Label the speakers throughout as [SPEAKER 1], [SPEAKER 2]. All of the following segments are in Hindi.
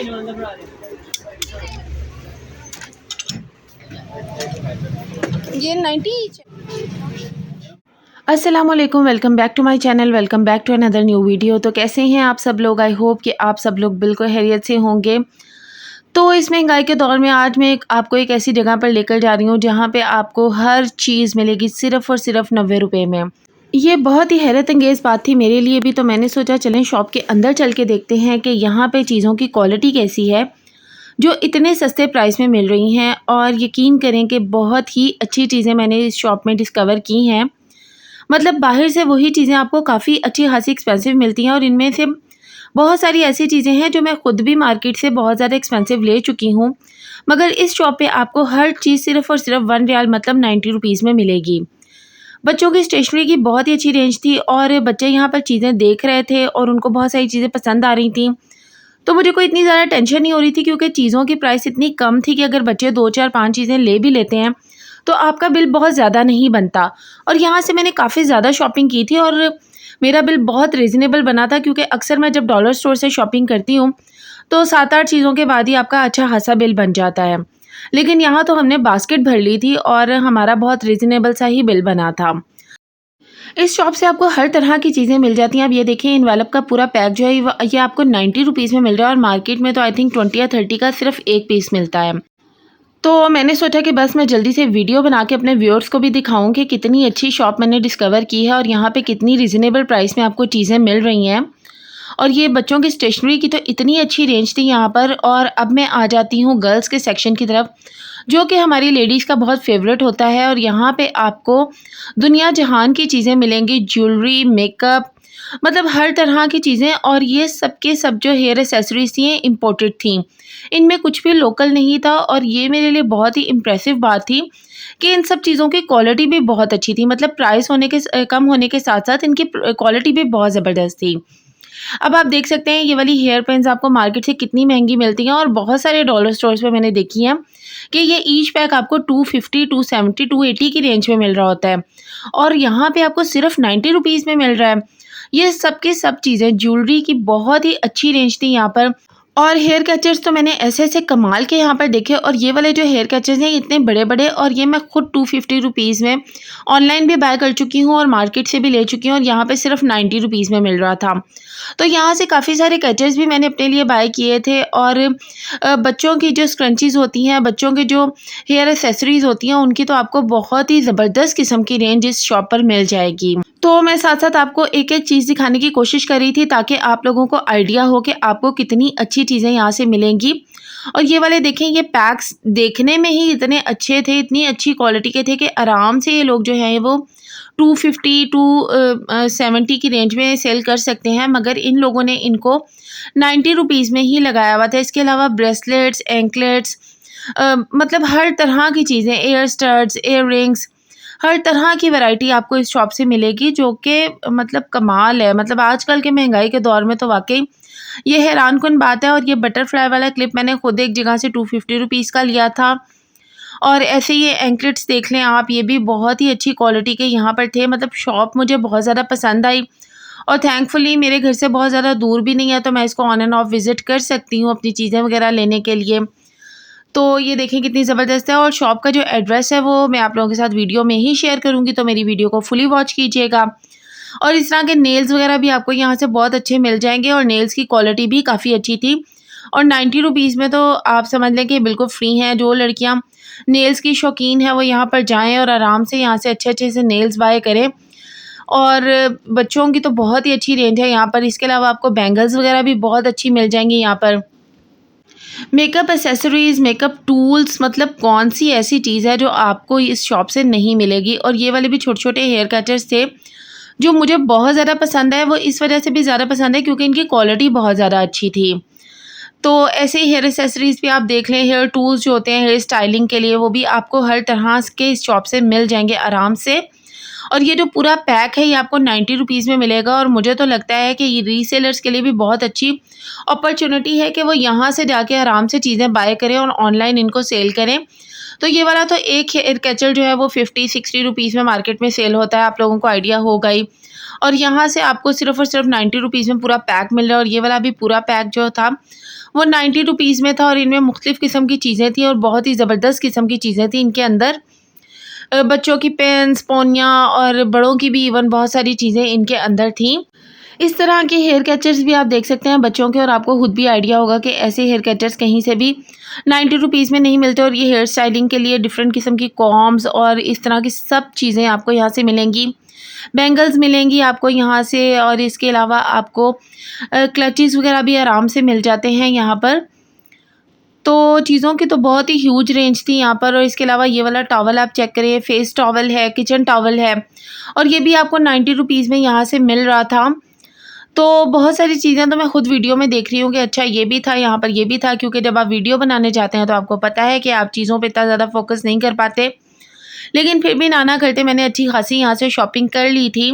[SPEAKER 1] ये 90 अस्सलामुअलैकुम, welcome back to my channel, welcome back to another new video. तो कैसे हैं आप सब लोग? आई होप कि आप सब लोग बिल्कुल खैरियत से होंगे। तो इस महंगाई के दौर में आज मैं आपको एक ऐसी जगह पर लेकर जा रही हूँ जहाँ पे आपको हर चीज़ मिलेगी सिर्फ़ और सिर्फ 90 रुपये में। ये बहुत ही हैरत अंगेज़ बात थी मेरे लिए भी, तो मैंने सोचा चलें शॉप के अंदर चल के देखते हैं कि यहाँ पे चीज़ों की क्वालिटी कैसी है जो इतने सस्ते प्राइस में मिल रही हैं। और यकीन करें कि बहुत ही अच्छी चीज़ें मैंने इस शॉप में डिस्कवर की हैं। मतलब बाहर से वही चीज़ें आपको काफ़ी अच्छी खासी एक्सपेंसिव मिलती हैं और इनमें से बहुत सारी ऐसी चीज़ें हैं जो मैं खुद भी मार्केट से बहुत ज़्यादा एक्सपेंसिव ले चुकी हूँ, मगर इस शॉप पे आपको हर चीज़ सिर्फ़ और सिर्फ 1 रियाल मतलब 90 रुपीज़ में मिलेगी। बच्चों की स्टेशनरी की बहुत ही अच्छी रेंज थी और बच्चे यहाँ पर चीज़ें देख रहे थे और उनको बहुत सारी चीज़ें पसंद आ रही थी। तो मुझे कोई इतनी ज़्यादा टेंशन नहीं हो रही थी क्योंकि चीज़ों की प्राइस इतनी कम थी कि अगर बच्चे 2, 4, 5 चीज़ें ले भी लेते हैं तो आपका बिल बहुत ज़्यादा नहीं बनता। और यहाँ से मैंने काफ़ी ज़्यादा शॉपिंग की थी और मेरा बिल बहुत रीज़नेबल बना था क्योंकि अक्सर मैं जब डॉलर स्टोर से शॉपिंग करती हूँ तो 7-8 चीज़ों के बाद ही आपका अच्छा खासा बिल बन जाता है। लेकिन यहाँ तो हमने बास्केट भर ली थी और हमारा बहुत रीज़नेबल सा ही बिल बना था। इस शॉप से आपको हर तरह की चीज़ें मिल जाती हैं। अब ये देखिए इनवेलप का पूरा पैक जो है ये आपको 90 रुपीज़ में मिल रहा है और मार्केट में तो आई थिंक 20 या 30 का सिर्फ एक पीस मिलता है। तो मैंने सोचा कि बस मैं जल्दी से वीडियो बना के अपने व्यूअर्स को भी दिखाऊं कि कितनी अच्छी शॉप मैंने डिस्कवर की है और यहाँ पे कितनी रीज़नेबल प्राइस में आपको चीज़ें मिल रही हैं। और ये बच्चों की स्टेशनरी की तो इतनी अच्छी रेंज थी यहाँ पर। और अब मैं आ जाती हूँ गर्ल्स के सेक्शन की तरफ, जो कि हमारी लेडीज़ का बहुत फेवरेट होता है। और यहाँ पे आपको दुनिया जहान की चीज़ें मिलेंगी, ज्वेलरी, मेकअप, मतलब हर तरह की चीज़ें। और ये सब के सब जो हेयर एक्सेसरीज़ थी इम्पोर्टेड थी, इनमें कुछ भी लोकल नहीं था। और ये मेरे लिए बहुत ही इम्प्रेसिव बात थी कि इन सब चीज़ों की क्वालिटी भी बहुत अच्छी थी। मतलब प्राइस होने के कम होने के साथ साथ इनकी क्वालिटी भी बहुत ज़बरदस्त थी। अब आप देख सकते हैं ये वाली हेयर पेन्स आपको मार्केट से कितनी महंगी मिलती हैं और बहुत सारे डॉलर स्टोर्स पे मैंने देखी हैं कि ये ईच पैक आपको 250, 270, 280 की रेंज में मिल रहा होता है और यहाँ पे आपको सिर्फ 90 रुपीज़ में मिल रहा है। ये सब की सब चीज़ें ज्वेलरी की बहुत ही अच्छी रेंज थी यहाँ पर। और हेयर कैचर्स तो मैंने ऐसे ऐसे कमाल के यहाँ पर देखे। और ये वाले जो हेयर कैचर्स हैं इतने बड़े बड़े, और ये मैं खुद 250 रुपीज़ में ऑनलाइन भी बाय कर चुकी हूँ और मार्केट से भी ले चुकी हूँ और यहाँ पे सिर्फ 90 रुपीज़ में मिल रहा था। तो यहाँ से काफ़ी सारे कैचर्स भी मैंने अपने लिए बाय किए थे। और बच्चों की जो स्क्रंचीज़ होती हैं, बच्चों के जो हेयर एक्सेसरीज़ होती हैं, उनकी तो आपको बहुत ही ज़बरदस्त किस्म की रेंज इस शॉप पर मिल जाएगी। तो मैं साथ साथ आपको एक एक चीज़ दिखाने की कोशिश कर रही थी ताकि आप लोगों को आइडिया हो कि आपको कितनी अच्छी चीज़ें यहाँ से मिलेंगी। और ये वाले देखें, ये पैक्स देखने में ही इतने अच्छे थे, इतनी अच्छी क्वालिटी के थे कि आराम से ये लोग जो हैं वो 250 टू 70 की रेंज में सेल कर सकते हैं, मगर इन लोगों ने इनको 90 रुपीज़ में ही लगाया हुआ था। इसके अलावा ब्रेसलेट्स, एंकलेट्स, मतलब हर तरह की चीज़ें, एयर स्टड्स, एयर रिंग्स, हर तरह की वैरायटी आपको इस शॉप से मिलेगी, जो कि मतलब कमाल है। मतलब आजकल के महंगाई के दौर में तो वाकई ये हैरानकुन बात है। और ये बटरफ्लाई वाला क्लिप मैंने खुद एक जगह से 250 रुपीज़ का लिया था। और ऐसे ये एंकलेट्स देख लें आप, ये भी बहुत ही अच्छी क्वालिटी के यहाँ पर थे। मतलब शॉप मुझे बहुत ज़्यादा पसंद आई और थैंकफुली मेरे घर से बहुत ज़्यादा दूर भी नहीं है, तो मैं इसको ऑन एंड ऑफ विज़िट कर सकती हूँ अपनी चीज़ें वगैरह लेने के लिए। तो ये देखें कितनी ज़बरदस्त है। और शॉप का जो एड्रेस है वो मैं आप लोगों के साथ वीडियो में ही शेयर करूँगी, तो मेरी वीडियो को फुली वॉच कीजिएगा। और इस तरह के नेल्स वगैरह भी आपको यहाँ से बहुत अच्छे मिल जाएंगे और नेल्स की क्वालिटी भी काफ़ी अच्छी थी। और 90 रुपीज़ में तो आप समझ लें कि बिल्कुल फ्री हैं। जो लड़कियाँ नेल्स की शौकीन हैं वो यहाँ पर जाएँ और आराम से यहाँ से अच्छे अच्छे से नेल्स बाय करें। और बच्चों की तो बहुत ही अच्छी रेंज है यहाँ पर। इसके अलावा आपको बैंगल्स वगैरह भी बहुत अच्छी मिल जाएंगी यहाँ पर। मेकअप एसेसरीज़, मेकअप टूल्स, मतलब कौन सी ऐसी चीज़ है जो आपको इस शॉप से नहीं मिलेगी। और ये वाले भी छोटे छोटे हेयर कटर्स थे जो मुझे बहुत ज़्यादा पसंद है। वो इस वजह से भी ज़्यादा पसंद है क्योंकि इनकी क्वालिटी बहुत ज़्यादा अच्छी थी। तो ऐसे ही हेयर एक्सेसरीज़ भी आप देख लें, हेयर टूल्स जो होते हैं हेयर स्टाइलिंग के लिए, वो भी आपको हर तरह के इस शॉप से मिल जाएंगे आराम से। और ये जो पूरा पैक है ये आपको 90 रुपीज़ में मिलेगा। और मुझे तो लगता है कि ये रीसेलर्स के लिए भी बहुत अच्छी अपॉर्चुनिटी है कि वो यहाँ से जाके आराम से चीज़ें बाय करें और ऑनलाइन इनको सेल करें। तो ये वाला तो एक हेयर कैचर जो है वो 50-60 रुपीज़ में मार्केट में सेल होता है, आप लोगों को आइडिया होगा ही। और यहाँ से आपको सिर्फ़ और सिर्फ 90 रुपीज़ में पूरा पैक मिल रहा है। और ये वाला भी पूरा पैक जो था वो 90 रुपीज़ में था और इनमें मुख्तलिफ़ किस्म की चीज़ें थी और बहुत ही ज़बरदस्त किस्म की चीज़ें थी इनके अंदर। बच्चों की पेन्स, पोनियाँ और बड़ों की भी इवन बहुत सारी चीज़ें इनके अंदर थीं। इस तरह के हेयर कैचर्स भी आप देख सकते हैं बच्चों के, और आपको खुद भी आइडिया होगा कि ऐसे हेयर कैचर्स कहीं से भी 90 रुपीज़ में नहीं मिलते। और ये हेयर स्टाइलिंग के लिए डिफरेंट किस्म की कॉम्ब्स और इस तरह की सब चीज़ें आपको यहाँ से मिलेंगी। बैंगल्स मिलेंगी आपको यहाँ से, और इसके अलावा आपको क्लचेस वगैरह भी आराम से मिल जाते हैं यहाँ पर। तो चीज़ों की तो बहुत ही ह्यूज रेंज थी यहाँ पर। और इसके अलावा ये वाला टॉवल आप चेक करिए, फेस टॉवल है, किचन टॉवल है, और ये भी आपको 90 रुपीज़ में यहाँ से मिल रहा था। तो बहुत सारी चीज़ें तो मैं खुद वीडियो में देख रही हूँ कि अच्छा ये भी था, यहाँ पर ये भी था, क्योंकि जब आप वीडियो बनाने जाते हैं तो आपको पता है कि आप चीज़ों पे इतना ज़्यादा फोकस नहीं कर पाते। लेकिन फिर भी ना करते मैंने अच्छी खासी यहाँ से शॉपिंग कर ली थी।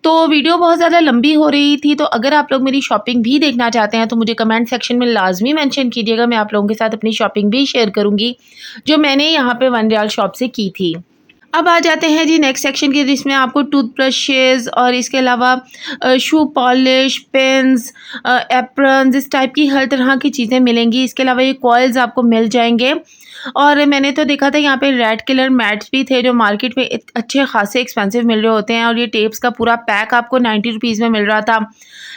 [SPEAKER 1] तो वीडियो बहुत ज़्यादा लंबी हो रही थी, तो अगर आप लोग मेरी शॉपिंग भी देखना चाहते हैं तो मुझे कमेंट सेक्शन में लाजमी मेंशन कीजिएगा। मैं आप लोगों के साथ अपनी शॉपिंग भी शेयर करूँगी जो मैंने यहाँ पे वन रियाल शॉप से की थी। अब आ जाते हैं जी नेक्स्ट सेक्शन के, जिसमें आपको टूथब्रशेज़ और इसके अलावा शू पॉलिश, पेन्स, एप्रन्स, इस टाइप की हर तरह की चीज़ें मिलेंगी। इसके अलावा ये कॉइल्स आपको मिल जाएंगे। और मैंने तो देखा था यहाँ पे रेड किलर मैट्स भी थे जो मार्केट में अच्छे खासे एक्सपेंसिव मिल रहे होते हैं। और ये टेप्स का पूरा पैक आपको 90 रुपीज़ में मिल रहा था।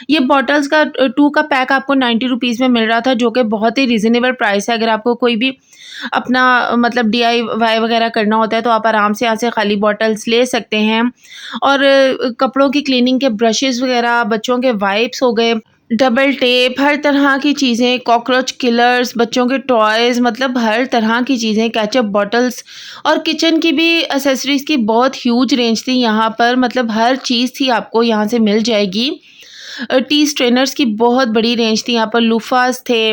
[SPEAKER 1] ये बॉटल्स का 2 का पैक आपको 90 रुपीज़ में मिल रहा था, जो कि बहुत ही रीज़नेबल प्राइस है। अगर आपको कोई भी अपना मतलब DIY वगैरह करना होता है तो आप आराम से यहाँ से खाली बॉटल्स ले सकते हैं। और कपड़ों की क्लीनिंग के ब्रशेज़ वगैरह, बच्चों के वाइप्स हो गए, डबल टेप, हर तरह की चीज़ें, कॉकरोच किलर्स, बच्चों के टॉयज़, मतलब हर तरह की चीज़ें, केचअप बॉटल्स, और किचन की भी एसेसरीज़ की बहुत ह्यूज रेंज थी यहाँ पर। मतलब हर चीज़ थी आपको यहाँ से मिल जाएगी। टी स्ट्रेनर्स की बहुत बड़ी रेंज थी यहाँ पर, लूफास थे।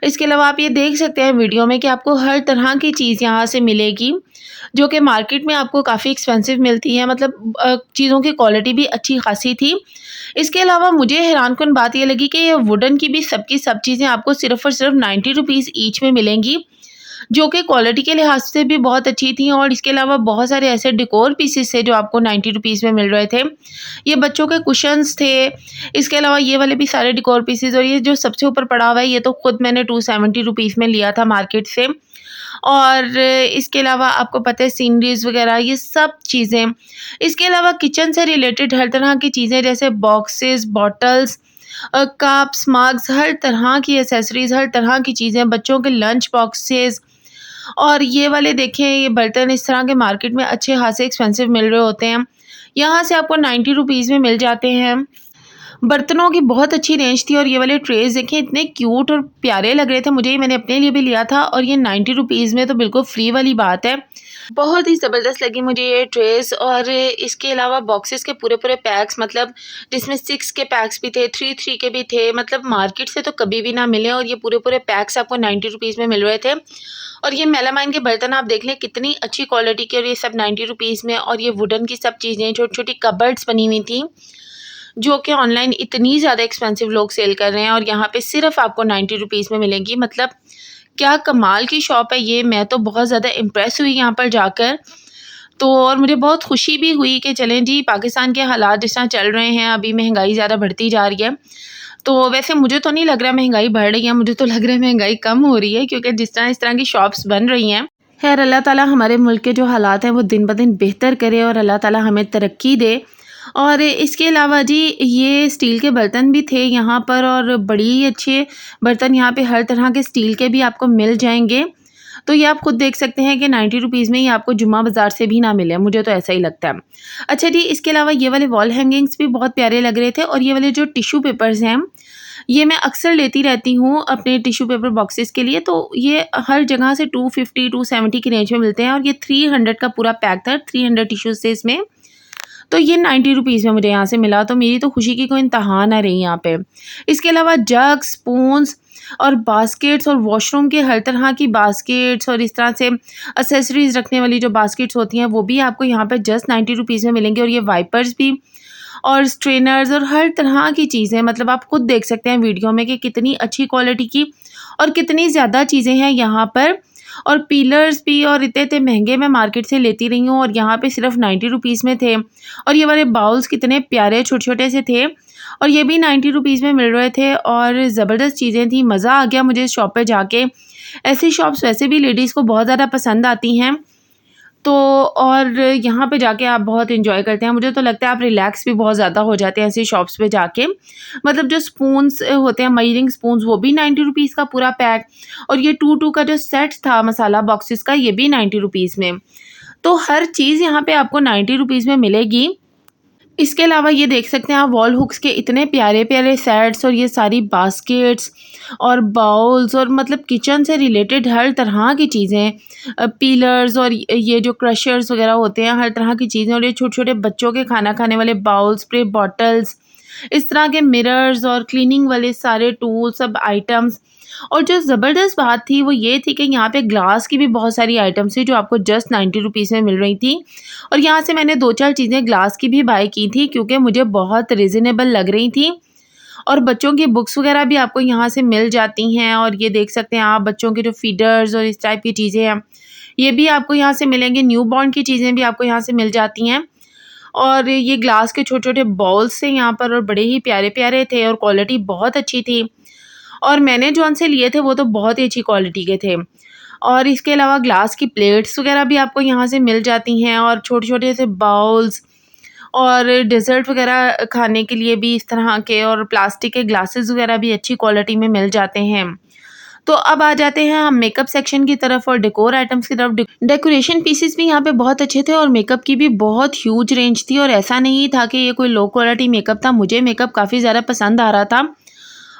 [SPEAKER 1] इसके अलावा आप ये देख सकते हैं वीडियो में कि आपको हर तरह की चीज़ यहाँ से मिलेगी जो कि मार्केट में आपको काफ़ी एक्सपेंसिव मिलती है। मतलब चीज़ों की क्वालिटी भी अच्छी खासी थी। इसके अलावा मुझे हैरानकुन बात ये लगी कि ये वुडन की भी सब चीज़ें आपको सिर्फ़ और सिर्फ 90 रुपीज़ ईच में मिलेंगी, जो कि क्वालिटी के लिहाज से भी बहुत अच्छी थी। और इसके अलावा बहुत सारे ऐसे डेकोर पीसेस थे जो आपको 90 रुपीज़ में मिल रहे थे। ये बच्चों के कुशन्स थे। इसके अलावा ये वाले भी सारे डेकोर पीसेस, और ये जो सबसे ऊपर पड़ा हुआ है ये तो खुद मैंने 270 रुपीज़ में लिया था मार्केट से। और इसके अलावा आपको पता है सीनरीज़ वगैरह ये सब चीज़ें। इसके अलावा किचन से रिलेटेड हर तरह की चीज़ें जैसे बॉक्सेस, बॉटल्स, कप्स, मग्स, हर तरह की एसेसरीज़, हर तरह की चीज़ें, बच्चों के लंच बॉक्सेस। और ये वाले देखें, ये बर्तन इस तरह के मार्केट में अच्छे खासे एक्सपेंसिव मिल रहे होते हैं, यहाँ से आपको 90 रुपीज़ में मिल जाते हैं। बर्तनों की बहुत अच्छी रेंज थी। और ये वाले ट्रेज़ देखें, इतने क्यूट और प्यारे लग रहे थे मुझे, मैंने अपने लिए भी लिया था। और ये 90 रुपीज़ में तो बिल्कुल फ्री वाली बात है। बहुत ही ज़बरदस्त लगी मुझे ये ट्रेज़। और इसके अलावा बॉक्सेस के पूरे पैक्स, मतलब जिसमें 6 के पैक्स भी थे, 3 के भी थे, मतलब मार्केट से तो कभी भी ना मिले। और ये पूरे पैक्स आपको 90 रुपीज़ में मिल रहे थे। और ये मेलामाइन के बर्तन आप देख लें कितनी अच्छी क्वालिटी के, और ये सब 90 रुपीज़ में। और ये वुडन की सब चीज़ें, छोटी-छोटी कबर्ड्स बनी हुई थी जो कि ऑनलाइन इतनी ज़्यादा एक्सपेंसिव लोग सेल कर रहे हैं, और यहाँ पे सिर्फ आपको 90 रुपीज़ में मिलेंगी। मतलब क्या कमाल की शॉप है ये, मैं तो बहुत ज़्यादा इम्प्रेस हुई यहाँ पर जाकर। तो और मुझे बहुत खुशी भी हुई कि चलें जी, पाकिस्तान के हालात जिस तरह चल रहे हैं, अभी महंगाई ज़्यादा बढ़ती जा रही है। तो वैसे मुझे तो नहीं लग रहा महंगाई बढ़ रही है, मुझे तो लग रहा है महंगाई कम हो रही है, क्योंकि जिस तरह इस तरह की शॉप्स बन रही हैं। खैर अल्लाह ताला हमारे मुल्क के जो हालात हैं वो दिन ब दिन बेहतर करे, और अल्लाह ताला हमें तरक्की दे। और इसके अलावा जी ये स्टील के बर्तन भी थे यहाँ पर, और बड़ी अच्छे बर्तन यहाँ पे हर तरह के स्टील के भी आपको मिल जाएंगे। तो ये आप खुद देख सकते हैं कि 90 रुपीज़ में ये आपको जुम्मा बाज़ार से भी ना मिले, मुझे तो ऐसा ही लगता है। अच्छा जी, इसके अलावा ये वाले वॉल हैंगिंग्स भी बहुत प्यारे लग रहे थे। और ये वाले जो टिश्यू पेपर्स हैं ये मैं अक्सर लेती रहती हूँ अपने टिश्यू पेपर बॉक्सेस के लिए। तो ये हर जगह से 250-270 की रेंज में मिलते हैं, और ये 300 का पूरा पैक था, 300 टिश्यूज़ थे इसमें। तो ये 90 रुपीज़ में मुझे यहाँ से मिला, तो मेरी तो खुशी की कोई इंतहा ना रही यहाँ पे। इसके अलावा जग, स्पून्स, और बास्केट्स और वॉशरूम के हर तरह की बास्केट्स और इस तरह से एक्सेसरीज़ रखने वाली जो बास्केट्स होती हैं वो भी आपको यहाँ पर जस्ट 90 रुपीज़ में मिलेंगे। और ये वाइपर्स भी और स्ट्रेनर्स और हर तरह की चीज़ें, मतलब आप खुद देख सकते हैं वीडियो में कि कितनी अच्छी क्वालिटी की और कितनी ज़्यादा चीज़ें हैं यहाँ पर। और पीलर्स भी, और इतने महंगे मैं मार्केट से लेती रही हूँ और यहाँ पे सिर्फ 90 रुपीज़ में थे। और ये वाले बाउल्स कितने प्यारे छोटे छोटे से थे और ये भी 90 रुपीज़ में मिल रहे थे और ज़बरदस्त चीज़ें थी। मज़ा आ गया मुझे इस शॉप पे जाके। ऐसी शॉप्स वैसे भी लेडीज़ को बहुत ज़्यादा पसंद आती हैं। तो और यहाँ पे जाके आप बहुत एंजॉय करते हैं। मुझे तो लगता है आप रिलैक्स भी बहुत ज़्यादा हो जाते हैं ऐसी शॉप्स पे जाके। मतलब जो स्पून्स होते हैं, मेजरिंग स्पून्स, वो भी 90 रुपीज़ का पूरा पैक। और ये 2-2 का जो सेट था मसाला बॉक्सेस का, ये भी 90 रुपीज़ में। तो हर चीज़ यहाँ पे आपको 90 रुपीज़ में मिलेगी। इसके अलावा ये देख सकते हैं आप वॉल हुक्स के इतने प्यारे प्यारे सेट्स और ये सारी बास्केट्स और बाउल्स और मतलब किचन से रिलेटेड हर तरह की चीज़ें, पीलर्स और ये जो क्रशर्स वगैरह होते हैं, हर तरह की चीज़ें। और ये छोटे छोटे बच्चों के खाना खाने वाले बाउल्स, स्प्रे बॉटल्स, इस तरह के मिरर्स और क्लीनिंग वाले सारे टूल्स, सब आइटम्स। और जो ज़बरदस्त बात थी वो ये थी कि यहाँ पे ग्लास की भी बहुत सारी आइटम्स थी जो आपको जस्ट 90 रुपीज़ में मिल रही थी। और यहाँ से मैंने 2-4 चीज़ें ग्लास की भी बाय की थी क्योंकि मुझे बहुत रीज़नेबल लग रही थी। और बच्चों की बुक्स वगैरह भी आपको यहाँ से मिल जाती हैं। और ये देख सकते हैं आप बच्चों के जो फीडर्स और इस टाइप की चीज़ें हैं, ये भी आपको यहाँ से मिलेंगे। न्यू बॉर्न की चीज़ें भी आपको यहाँ से मिल जाती हैं। और ये ग्लास के छोटे छोटे बॉल्स थे यहाँ पर और बड़े ही प्यारे प्यारे थे और क्वालिटी बहुत अच्छी थी। और मैंने जौन से लिए थे वो तो बहुत ही अच्छी क्वालिटी के थे। और इसके अलावा ग्लास की प्लेट्स वगैरह भी आपको यहाँ से मिल जाती हैं और छोटे छोटे से बाउल्स और डेज़र्ट वगैरह खाने के लिए भी इस तरह के, और प्लास्टिक के ग्लासेस वगैरह भी अच्छी क्वालिटी में मिल जाते हैं। तो अब आ जाते हैं हम मेकअप सेक्शन की तरफ और डेकोर आइटम्स की तरफ। डेकोरेशन पीसेस भी यहाँ पे बहुत अच्छे थे और मेकअप की भी बहुत ह्यूज रेंज थी। और ऐसा नहीं था कि ये कोई लो क्वालिटी मेकअप था, मुझे मेकअप काफ़ी ज़्यादा पसंद आ रहा था।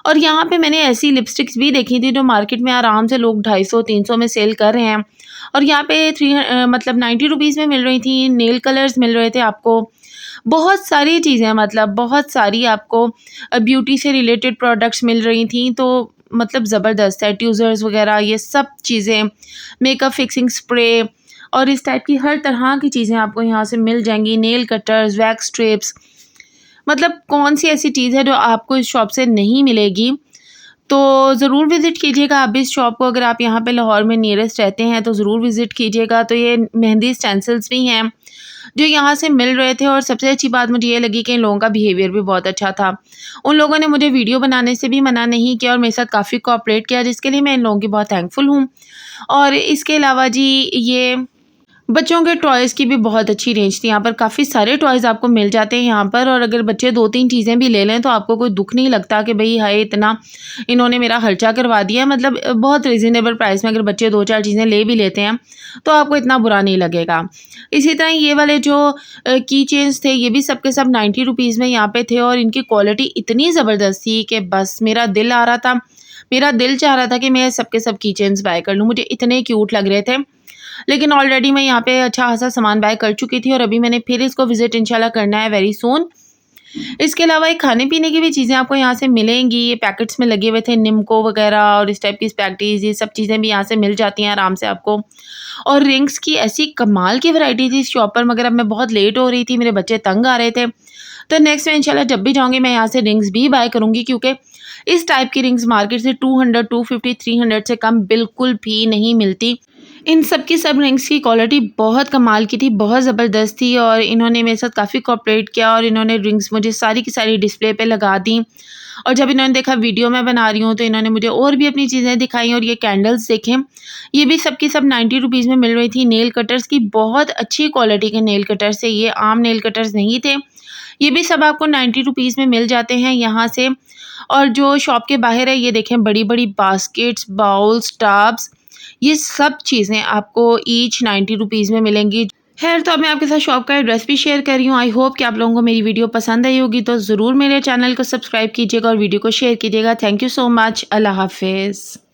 [SPEAKER 1] और यहाँ पे मैंने ऐसी लिपस्टिक्स भी देखी थी जो मार्केट में आराम से लोग 250-300 में सेल कर रहे हैं और यहाँ पे मतलब 90 रुपीज़ में मिल रही थी। नेल कलर्स मिल रहे थे आपको, बहुत सारी चीज़ें, मतलब बहुत सारी आपको ब्यूटी से रिलेटेड प्रोडक्ट्स मिल रही थी। तो मतलब ज़बरदस्त है, ट्यूज़र्स वगैरह ये सब चीज़ें, मेकअप फिक्सिंग स्प्रे और इस टाइप की हर तरह की चीज़ें आपको यहाँ से मिल जाएंगी। नेल कटर्स, वैक्स स्ट्रिप्स, मतलब कौन सी ऐसी चीज़ है जो आपको इस शॉप से नहीं मिलेगी। तो ज़रूर विज़िट कीजिएगा आप भी इस शॉप को। अगर आप यहाँ पे लाहौर में नियरेस्ट रहते हैं तो ज़रूर विज़िट कीजिएगा। तो ये मेहंदी स्टेंसिल्स भी हैं जो यहाँ से मिल रहे थे। और सबसे अच्छी बात मुझे ये लगी कि इन लोगों का बिहेवियर भी बहुत अच्छा था। उन लोगों ने मुझे वीडियो बनाने से भी मना नहीं किया और मेरे साथ काफ़ी कोऑपरेट किया, जिसके लिए मैं इन लोगों की बहुत थैंकफुल हूँ। और इसके अलावा जी ये बच्चों के टॉयज़ की भी बहुत अच्छी रेंज थी। यहाँ पर काफ़ी सारे टॉयज़ आपको मिल जाते हैं यहाँ पर। और अगर बच्चे 2-3 चीज़ें भी ले लें तो आपको कोई दुःख नहीं लगता कि भई हाय इतना इन्होंने मेरा खर्चा करवा दिया। मतलब बहुत रीज़नेबल प्राइस में अगर बच्चे 2-4 चीज़ें ले भी लेते हैं तो आपको इतना बुरा नहीं लगेगा। इसी तरह ये वाले जो की चेन्स थे ये भी सब के सब 90 रुपीज़ में यहाँ पे थे और इनकी क्वालिटी इतनी ज़बरदस्त थी कि बस मेरा दिल आ रहा था, मेरा दिल चाह रहा था कि मैं सब के सब की चेन्स बाय कर लूँ। मुझे इतने क्यूट लग रहे थे। लेकिन ऑलरेडी मैं यहाँ पे अच्छा खासा सामान बाय कर चुकी थी और अभी मैंने फिर इसको विज़िट इंशाल्लाह करना है वेरी सून। इसके अलावा एक खाने पीने की भी चीज़ें आपको यहाँ से मिलेंगी। ये पैकेट्स में लगे हुए थे निम्को वगैरह और इस टाइप की स्पैगटीज़, ये सब चीज़ें भी यहाँ से मिल जाती हैं आराम से आपको। और रिंग्स की ऐसी कमाल की वैरायटी थी इस शॉप पर, मगर अब मैं बहुत लेट हो रही थी, मेरे बच्चे तंग आ रहे थे। तो नेक्स्ट में इंशाल्लाह जब भी जाऊँगी मैं यहाँ से रिंग्स भी बाय करूँगी क्योंकि इस टाइप की रिंग्स मार्केट से 200, 250, 300 से कम बिल्कुल भी नहीं मिलती। इन सब की सब रिंग्स की क्वालिटी बहुत कमाल की थी, बहुत ज़बरदस्त थी। और इन्होंने मेरे साथ काफ़ी कोऑपरेट किया और इन्होंने रिंग्स मुझे सारी की सारी डिस्प्ले पे लगा दी। और जब इन्होंने देखा वीडियो मैं बना रही हूँ तो इन्होंने मुझे और भी अपनी चीज़ें दिखाई। और ये कैंडल्स देखें, ये भी सब की सब 90 रुपीज़ में मिल रही थी। नेल कटर्स की बहुत अच्छी क्वालिटी के नेल कटर्स थे, ये आम नेल कटर्स नहीं थे। ये भी सब आपको 90 रुपीज़ में मिल जाते हैं यहाँ से। और जो शॉप के बाहर है ये देखें, बड़ी बड़ी बास्केट्स, बाउल्स, टब्स, ये सब चीज़ें आपको ईच 90 रुपीज़ में मिलेंगी। खैर, तो अब मैं आपके साथ शॉप का एड्रेस भी शेयर कर रही हूँ। आई होप कि आप लोगों को मेरी वीडियो पसंद आई होगी, तो ज़रूर मेरे चैनल को सब्सक्राइब कीजिएगा और वीडियो को शेयर कीजिएगा। Thank you so much. अल्लाह हाफिज़।